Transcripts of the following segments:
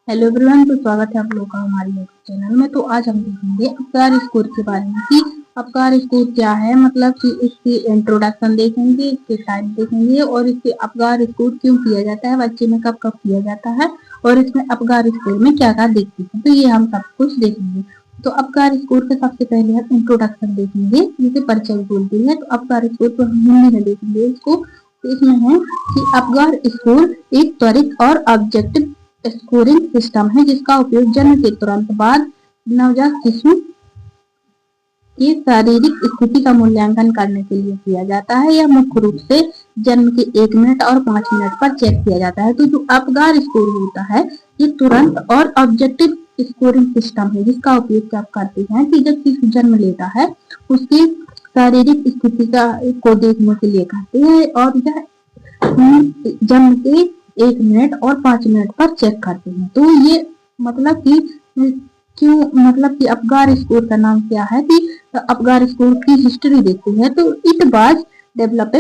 Hello everyone, तो स्वागत है आप लोगों का हमारे यूट्यूब चैनल में। तो आज हम देखेंगे अपकार स्कोर के बारे में कि अपकार स्कोर क्या है, मतलब कि इसकी इंट्रोडक्शन देखेंगे, इसके टाइप देखेंगे और इसके अपकार स्कोर क्यों किया जाता है, बच्चे में कब कब किया जाता है और इसमें अपकार स्कोर में क्या क्या देखते हैं, तो ये हम सब कुछ देखेंगे। तो अपकार स्कोर के सबसे पहले हम इंट्रोडक्शन देखेंगे, जिसे परिचय बोलते हैं। तो अपकार स्कोर को हम हिंदी में देखेंगे इसको। तो इसमें है कि अपकार स्कोर एक त्वरित और ऑब्जेक्टिव स्कोरिंग सिस्टम है जिसका उपयोग जन्म के तुरंत बाद नवजात शिशु की शारीरिक स्थिति का मूल्यांकन करने के लिए किया जाता है। यह मुख्य रूप से जन्म के 1 मिनट और 5 मिनट पर चेक किया जाता है। तो जो अपगार स्कोर होता है ये तुरंत और ऑब्जेक्टिव स्कोरिंग सिस्टम है जिसका उपयोग क्या करते हैं कि जब शिशु जन्म लेता है उसकी शारीरिक स्थिति को देखने के लिए करते हैं और यह जन्म के 1 मिनट और 5 मिनट पर चेक करते हैं। तो ये मतलब कि क्यों, मतलब कि अपगार स्कोर का नाम क्या है कि अपगार स्कोर की हिस्ट्री देखते हैं। तो it was developed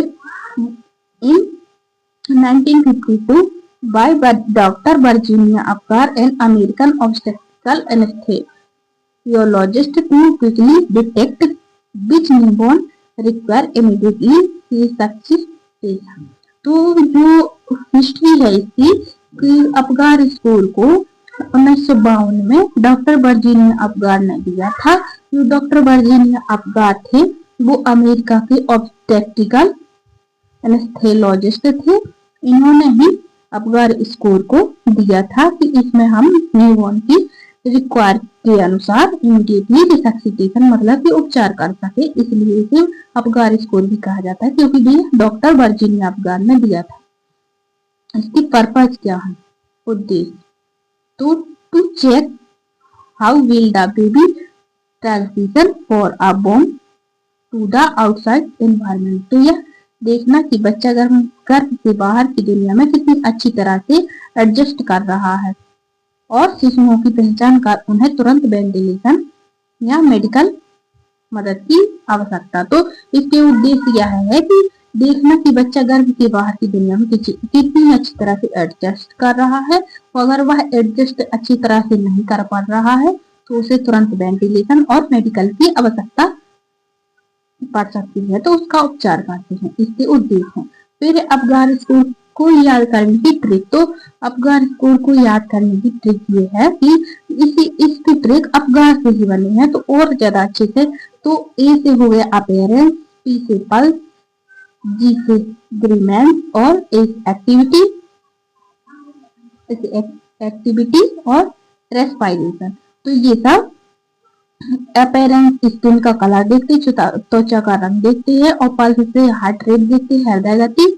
in 1952 by Dr. Virginia Apgar, an American obstetrical anesthesiologist, to quickly detect which newborn require immediately resuscitation। तो जो हिस्ट्री है इसकी कि अपगार स्कोर को 1952 में डॉक्टर वर्जीनिया अपगार ने दिया था। जो डॉक्टर वर्जीनिया अपगार थे वो अमेरिका के ऑब्स्टेट्रिकल एनेस्थेसियोलॉजिस्ट थे। इन्होंने ही अपगार स्कोर को दिया था कि इसमें हम न्यूबॉर्न की रिक्वायर के अनुसार इमीडिएटली रिसक्सिटेशन मतलब कि उपचार कर सके, इसलिए इसे अपगार स्कोर भी कहा जाता है क्योंकि ये डॉक्टर वर्जीनिया अपगार ने दिया था। इसकी पर्पज क्या है, उद्देश्य, तो to check how will the baby transition for a born to the outside environment. तो यह देखना कि बच्चा गर्भ से बाहर की दुनिया में कितनी अच्छी तरह से एडजस्ट कर रहा है और शिशुओं की पहचान कर उन्हें तुरंत वेंटिलेशन या मेडिकल मदद की आवश्यकता। तो इसके उद्देश्य यह है कि देखना कि बच्चा गर्भ के बाहर की दुनिया में कितनी अच्छी तरह से एडजस्ट कर रहा है और अगर वह एडजस्ट अच्छी तरह से नहीं कर पा रहा है तो उसे तुरंत वेंटिलेशन और मेडिकल की आवश्यकता पड़ सकती है, तो उसका उपचार करते हैं। इसके उद्देश्य हैं। फिर अपगार स्कोर को याद करने की ट्रिक, तो अपगार स्कोर को याद करने की ट्रिक ये है कि इसकी ट्रिक अपगार से ही बनी है, तो और ज्यादा अच्छे से। तो ए से हो गया अपीयरेंस, पी से पल्स, जी से ग्रीमेंस और एक्टिविटी और रेस्पिरेशन। तो ये सब अपीयरेंस स्किन का कलर देखते हैं, त्वचा का रंग देखते हैं और पल्स से हार्ट रेट देखते हैं, हृदय गति,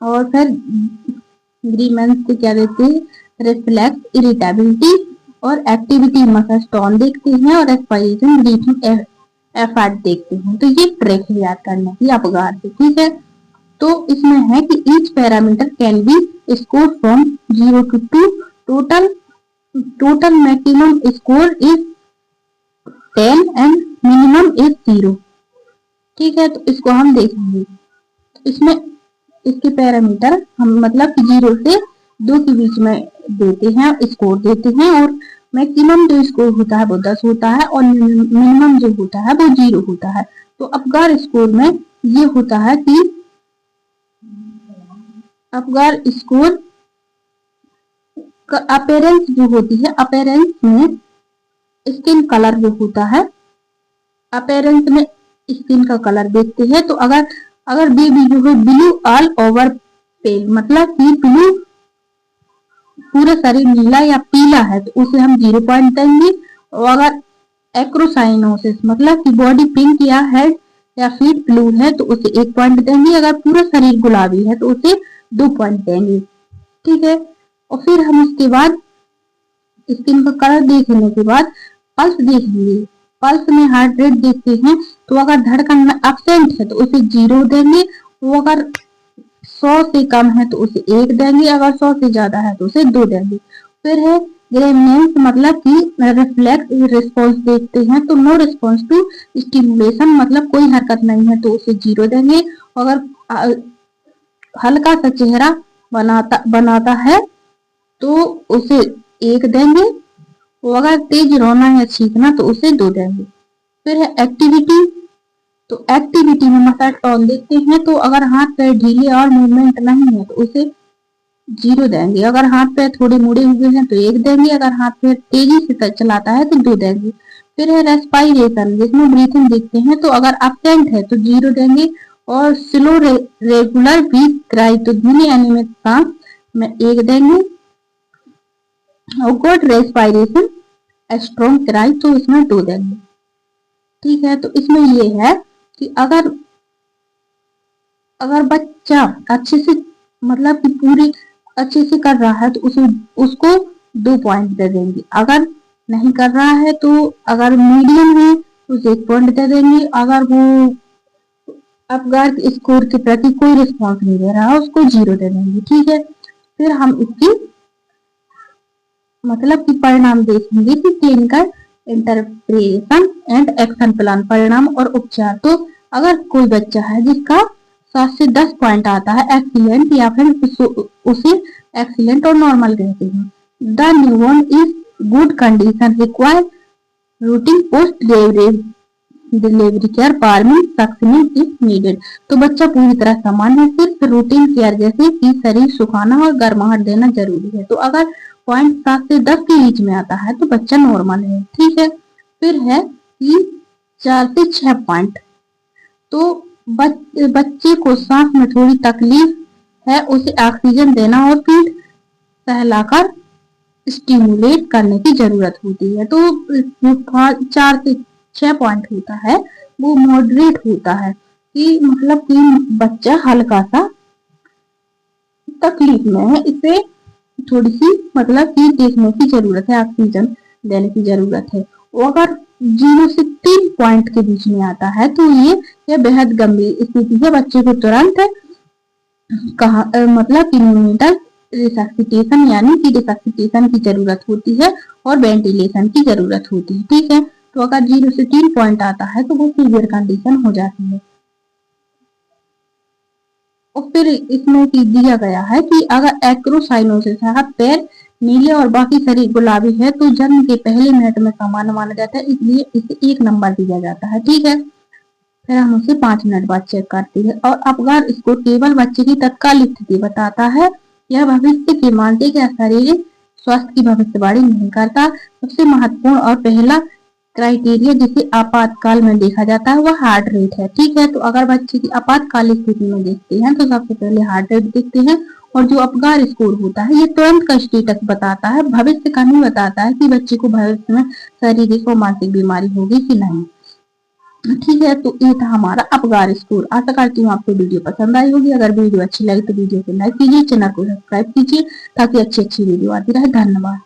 और फिर ग्रीमेंस से क्या देखते हैं, रिफ्लेक्स, इरिटेबिलिटी और एक्टिविटी मसल टोन देखते हैं और रेस्पिरेशन ब्रीथिंग एफर्ट देखते हैं। तो ये ट्रिक है याद करने की अपगार से, ठीक है। तो इसमें है कि each parameter can be score from 0 to 2, total maximum score is 10 and minimum is 0, ठीक है। तो इसको हम देखेंगे। इसमें इसके पैरामीटर हम मतलब 0 से 2 के बीच में देते हैं, स्कोर देते हैं, और मैक्सिमम जो स्कोर होता है वो 10 होता है और मिनिमम जो होता है वो 0 होता है। तो अपगार स्कोर में ये होता है कि अपगार स्कोर का अपीयरेंस जो होती है, अपीयरेंस में स्किन कलर जो होता है, अपीयरेंस में स्किन का कलर देखते हैं। तो अगर बेबी जो है ब्लू ऑल ओवर पेल मतलब कि ब्लू पूरा शरीर नीला या पीला है तो उसे हम 0 पॉइंट देंगे, और अगर एक्रोसाइनोसिस मतलब कि बॉडी पिंक या हेड या फीट ब्लू है तो उसे 1 पॉइंट देंगे, अगर पूरा शरीर गुलाबी है तो उसे 2 पॉइंट देंगे, ठीक है। और फिर हम उसके बाद स्किन का कलर देखने के बाद पल्स देखेंगे। पल्स में हार्ट रेट देखते हैं, तो अगर धड़कन में एब्सेंट है तो उसे 0 देंगे, वो अगर 100 से कम है तो उसे 1 देंगे, अगर 100 से ज्यादा है तो उसे 2 देंगे। फिर है ग्रेविनेंस मतलब कि रिफ्लेक्स रिस्पॉन्स देखते हैं, तो नो रिस्पॉन्स टू स्टिमुलेशन मतलब कोई हरकत नहीं है तो उसे 0 देंगे, अगर हल्का सा चेहरा बनाता है तो उसे 1 देंगे, और अगर तेज रोना या छींकना तो उसे 2 देंगे। फिर है एक्टिविटी, तो एक्टिविटी में मसल टोन देखते हैं, तो अगर हाथ पैर ढीले और मूवमेंट नहीं है तो उसे 0 देंगे। अगर हाथ पैर थोड़े मुड़े हुए हैं तो 1 देंगे। अगर हाथ पैर तेजी से चलाता है तो 2 देंगे। फिर है रेस्पायरेशन, जिसमें ब्रीथिंग देखते हैं, तो अगर अपटेंट है तो 0 देंगे, और स्लो रेगुलर वीक क्राई, तो धीमे अनियमित सांस में 1 देंगे। और गुड रेस्पायरेशन स्ट्रॉन्ग क्राई, तो इसमें 2 देंगे। ठीक है, तो इसमें ये है कि अगर अगर बच्चा अच्छे से मतलब कि पूरी अच्छे से कर रहा है तो उसको 2 पॉइंट दे देंगे। अगर नहीं कर रहा है तो अगर मीडियम है तो उसे 1 पॉइंट दे देंगे। अगर वो अपगार स्कोर के प्रति कोई रिस्पॉन्स नहीं दे रहा है उसको 0 दे देंगे। ठीक है, फिर हम इसकी मतलब कि परिणाम देखेंगे कि clinical interpretation and action plan, परिणाम और उपचार। तो अगर कोई बच्चा है जिसका 7 से 10 पॉइंट आता है एक्सीलेंट, या फिर उसे एक्सीलेंट और नॉर्मल कहते हैं। The newborn is good condition, require routine post delivery care, warming suctioning is needed. तो बच्चा पूरी तरह सामान्य है, सिर्फ रूटीन केयर जैसे कि शरीर सुखाना और गर्माहट देना जरूरी है। तो अगर पॉइंट 7 से 10 के बीच में आता है तो बच्चा नॉर्मल है। ठीक है, फिर है कि 4 से 6 पॉइंट, तो बच्चे को सांस में थोड़ी तकलीफ है, उसे ऑक्सीजन देना और फीड सहलाकर स्टिमुलेट करने की जरूरत होती है। तो जो 4 से 6 पॉइंट होता है वो मॉडरेट होता है, कि मतलब कि बच्चा हल्का सा तकलीफ में है, इसे थोड़ी सी मतलब कि देखने की जरूरत है, ऑक्सीजन देने की जरूरत है। और अगर 0 से 3 पॉइंट के बीच में आता है तो ये बेहद गंभीर स्थिति है, बच्चे को तुरंत मतलब कि न्यूनेटल रिसक्सिटेशन यानी कि रिसक्सिटेशन की जरूरत होती है और वेंटिलेशन की जरूरत होती है। ठीक है, तो अगर 0 से 3 पॉइंट आता है तो वो सीवियर कंडीशन हो जाती है। और फिर इसमें दिया गया है कि अगर एक्रोसाइनोसिस है, पैर नीले और बाकी शरीर गुलाबी है, तो जन्म के पहले मिनट में सामान्य माना जाता है, इसलिए इसे 1 नंबर दिया जाता है। ठीक है, फिर हम उसे 5 मिनट बाद चेक करते हैं। और अपगार स्कोर केवल बच्चे की तत्काल स्थिति बताता है, यह भविष्य के मानसिक या शारीरिक स्वास्थ्य की भविष्यवाणी नहीं करता। सबसे महत्वपूर्ण और पहला क्राइटेरिया जिसे आपातकाल में देखा जाता है वह हार्ट रेट है। ठीक है, तो अगर बच्चे की आपातकाल स्थिति में देखते हैं तो सबसे पहले हार्ट रेट देखते हैं, और जो अपगार स्कोर होता है ये तुरंत का स्टेटस बताता है, भविष्य का नहीं बताता है कि बच्चे को भविष्य में शारीरिक और मानसिक बीमारी होगी कि नहीं। ठीक है, तो ये था हमारा अपगार स्कोर। आशा करती हूँ आपको वीडियो पसंद आई होगी। अगर वीडियो अच्छी लगी तो वीडियो को लाइक कीजिए, चैनल को सब्सक्राइब कीजिए ताकि अच्छी अच्छी वीडियो आती रहे। धन्यवाद।